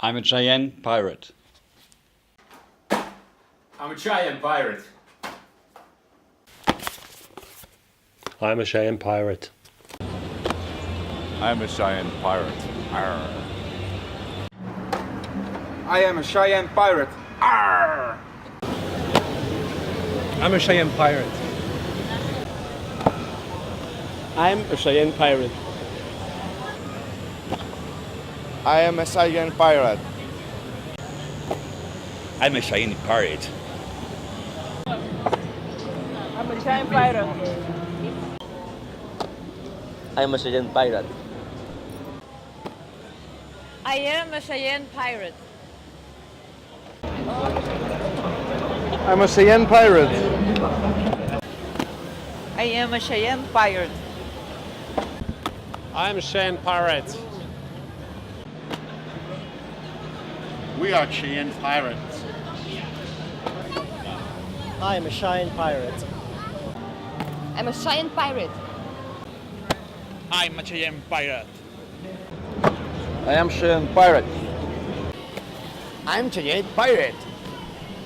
I'm a Cheyenne pirate. I'm a Cheyenne pirate. I'm a Cheyenne pirate. I'm a Cheyenne pirate. Arr. I am a Cheyenne pirate. Arr! I'm a Cheyenne pirate. I'm a Cheyenne pirate. I am a Cheyenne pirate. I'm a Cheyenne pirate. I'm a Cheyenne pirate. I'm a Cheyenne pirate. I am a Cheyenne pirate. I'm a Cheyenne pirate. I am a Cheyenne pirate. I'm a Cheyenne pirate. We are Cheyenne pirates. I am a Cheyenne pirate. I'm a Cheyenne pirate. I'm a Cheyenne pirate. I am Cheyenne pirate. I'm Cheyenne pirate.